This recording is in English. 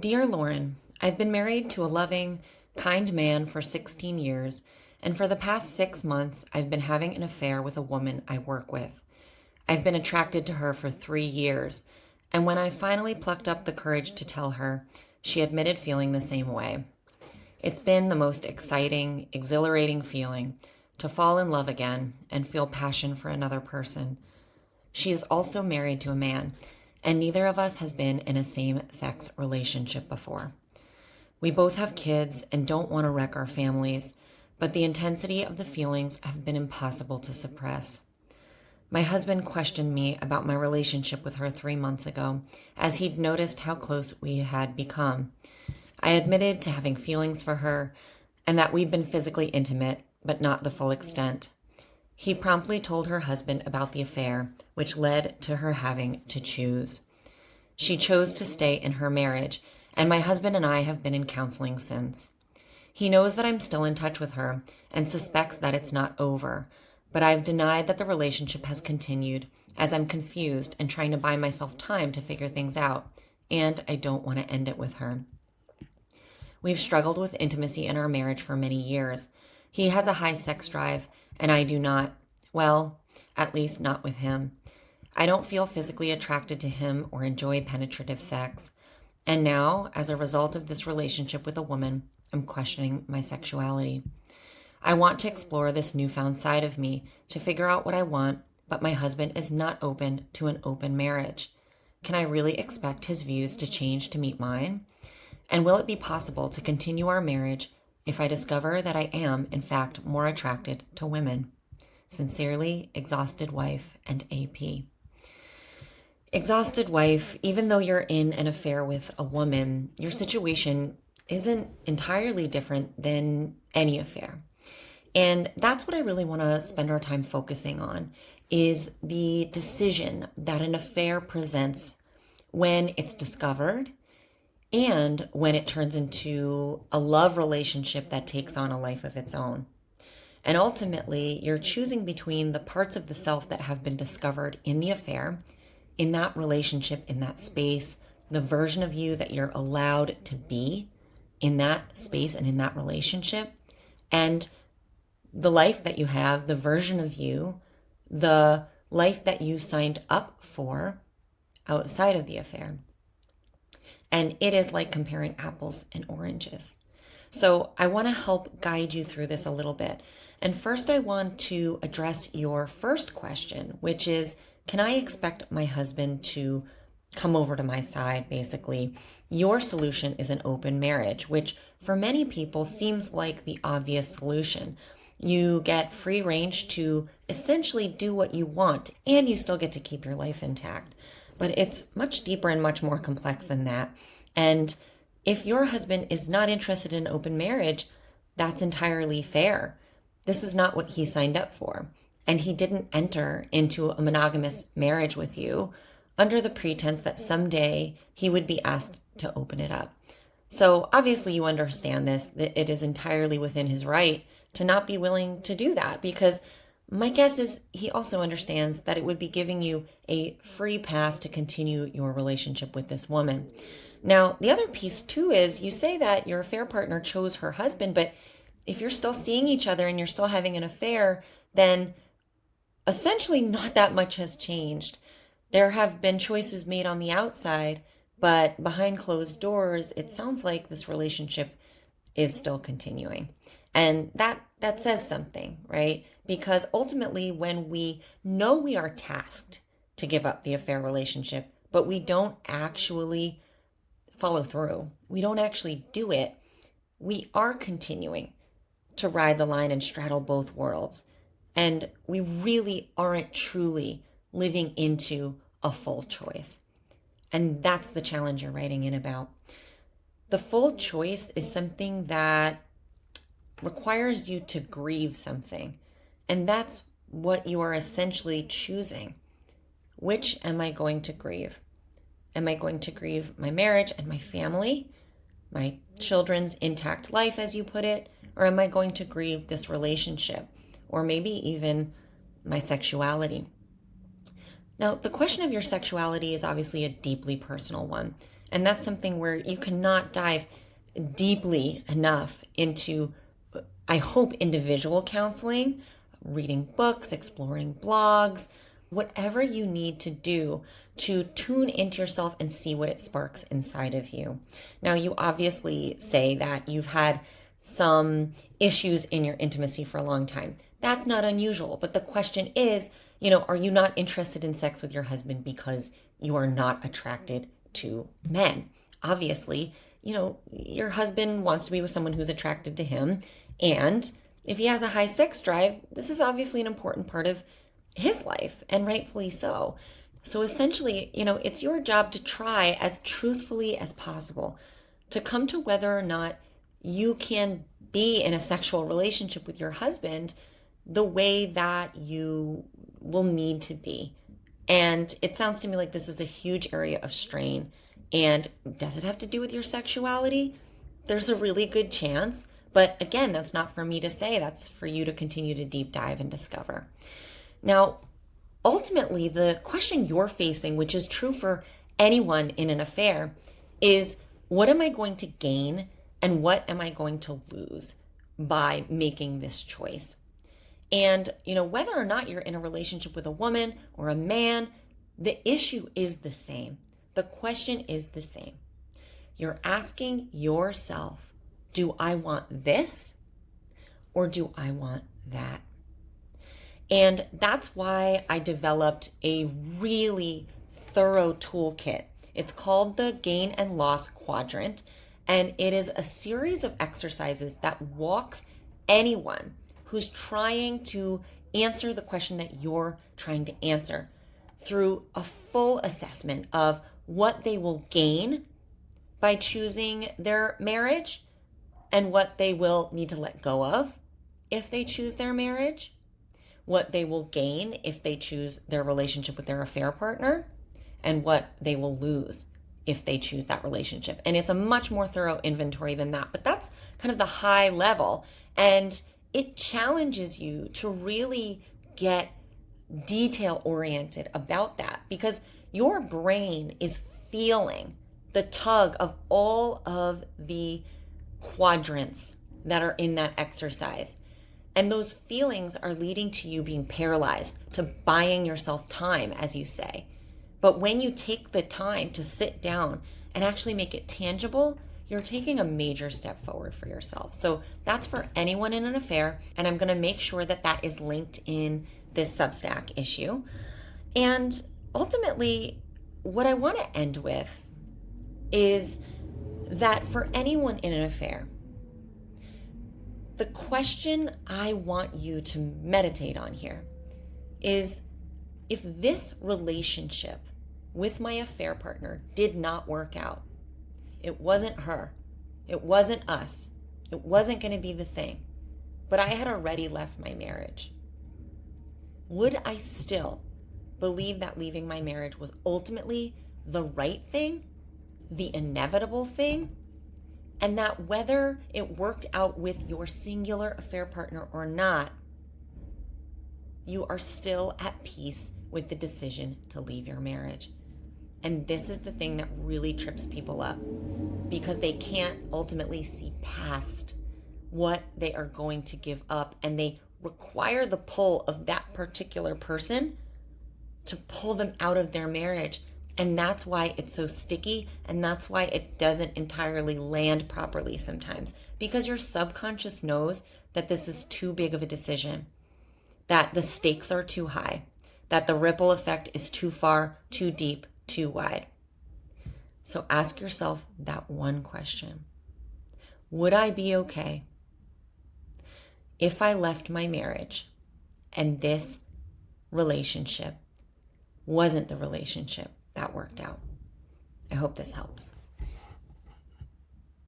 Dear Lauren, I've been married to a loving, kind man for 16 years, and for the past 6 months, I've been having an affair with a woman I work with. I've been attracted to her for 3 years, and when I finally plucked up the courage to tell her, she admitted feeling the same way. It's been the most exciting, exhilarating feeling to fall in love again and feel passion for another person. She is also married to a man, and neither of us has been in a same-sex relationship before. We both have kids and don't want to wreck our families, but the intensity of the feelings have been impossible to suppress. My husband questioned me about my relationship with her 3 months ago, as he'd noticed how close we had become. I admitted to having feelings for her and that we'd been physically intimate, but not the full extent. He promptly told her husband about the affair, which led to her having to choose. She chose to stay in her marriage, and my husband and I have been in counseling since. He knows that I'm still in touch with her and suspects that it's not over, but I've denied that the relationship has continued as I'm confused and trying to buy myself time to figure things out, and I don't want to end it with her. We've struggled with intimacy in our marriage for many years. He has a high sex drive, and I do not. Well, at least not with him. I don't feel physically attracted to him or enjoy penetrative sex. And now, as a result of this relationship with a woman, I'm questioning my sexuality. I want to explore this newfound side of me to figure out what I want, but my husband is not open to an open marriage. Can I really expect his views to change to meet mine? And will it be possible to continue our marriage if I discover that I am, in fact, more attracted to women? Sincerely, Exhausted Wife and AP. Exhausted Wife, even though you're in an affair with a woman, your situation isn't entirely different than any affair. And that's what I really want to spend our time focusing on, is the decision that an affair presents when it's discovered and when it turns into a love relationship that takes on a life of its own. And ultimately, you're choosing between the parts of the self that have been discovered in the affair, in that relationship, in that space, the version of you that you're allowed to be in that space and in that relationship, and the life that you have, the version of you, the life that you signed up for outside of the affair. And it is like comparing apples and oranges. So I want to help guide you through this a little bit. And first, I want to address your first question, which is, can I expect my husband to come over to my side? Basically, your solution is an open marriage, which for many people seems like the obvious solution. You get free range to essentially do what you want, and you still get to keep your life intact. But it's much deeper and much more complex than that. And if your husband is not interested in open marriage, that's entirely fair. This is not what he signed up for. And he didn't enter into a monogamous marriage with you under the pretense that someday he would be asked to open it up. So obviously you understand this, that it is entirely within his right to not be willing to do that, because my guess is he also understands that it would be giving you a free pass to continue your relationship with this woman. Now, the other piece too is you say that your affair partner chose her husband, but if you're still seeing each other and you're still having an affair, then essentially not that much has changed. There have been choices made on the outside, but behind closed doors, it sounds like this relationship is still continuing. And that says something, right? Because ultimately, when we know we are tasked to give up the affair relationship, but we don't actually follow through, we don't actually do it, we are continuing to ride the line and straddle both worlds. And we really aren't truly living into a full choice. And that's the challenge you're writing in about. The full choice is something that requires you to grieve something. And that's what you are essentially choosing. Which am I going to grieve? Am I going to grieve my marriage and my family, my children's intact life, as you put it? Or am I going to grieve this relationship? Or maybe even my sexuality? Now, the question of your sexuality is obviously a deeply personal one. And that's something where you cannot dive deeply enough into, I hope, individual counseling, reading books, exploring blogs, whatever you need to do to tune into yourself and see what it sparks inside of you. Now, you obviously say that you've had some issues in your intimacy for a long time. That's not unusual, but the question is, are you not interested in sex with your husband because you are not attracted to men? Obviously, your husband wants to be with someone who's attracted to him. And if he has a high sex drive, this is obviously an important part of his life, and rightfully so. So essentially, it's your job to try as truthfully as possible to come to whether or not you can be in a sexual relationship with your husband the way that you will need to be. And it sounds to me like this is a huge area of strain. And does it have to do with your sexuality? There's a really good chance. But again, that's not for me to say. That's for you to continue to deep dive and discover. Now, ultimately, the question you're facing, which is true for anyone in an affair, is what am I going to gain and what am I going to lose by making this choice? And, whether or not you're in a relationship with a woman or a man, the issue is the same. The question is the same. You're asking yourself, do I want this or do I want that? And that's why I developed a really thorough toolkit. It's called the Gain and Loss Quadrant, and it is a series of exercises that walks anyone who's trying to answer the question that you're trying to answer through a full assessment of what they will gain by choosing their marriage and what they will need to let go of if they choose their marriage, what they will gain if they choose their relationship with their affair partner, and what they will lose if they choose that relationship. And it's a much more thorough inventory than that, but that's kind of the high level. And it challenges you to really get detail oriented about that because your brain is feeling the tug of all of the quadrants that are in that exercise. And those feelings are leading to you being paralyzed, to buying yourself time, as you say. But when you take the time to sit down and actually make it tangible, you're taking a major step forward for yourself. So that's for anyone in an affair. And I'm going to make sure that that is linked in this Substack issue. And ultimately, what I want to end with is that for anyone in an affair, the question I want you to meditate on here is, if this relationship with my affair partner did not work out, it wasn't her, it wasn't us, it wasn't going to be the thing, but I had already left my marriage, would I still believe that leaving my marriage was ultimately the right thing, the inevitable thing, and that whether it worked out with your singular affair partner or not, you are still at peace with the decision to leave your marriage? And this is the thing that really trips people up, because they can't ultimately see past what they are going to give up, and they require the pull of that particular person to pull them out of their marriage. And that's why it's so sticky, and that's why it doesn't entirely land properly sometimes, because your subconscious knows that this is too big of a decision, that the stakes are too high, that the ripple effect is too far, too deep, too wide. So ask yourself that one question. Would I be okay if I left my marriage and this relationship wasn't the relationship that worked out? I hope this helps.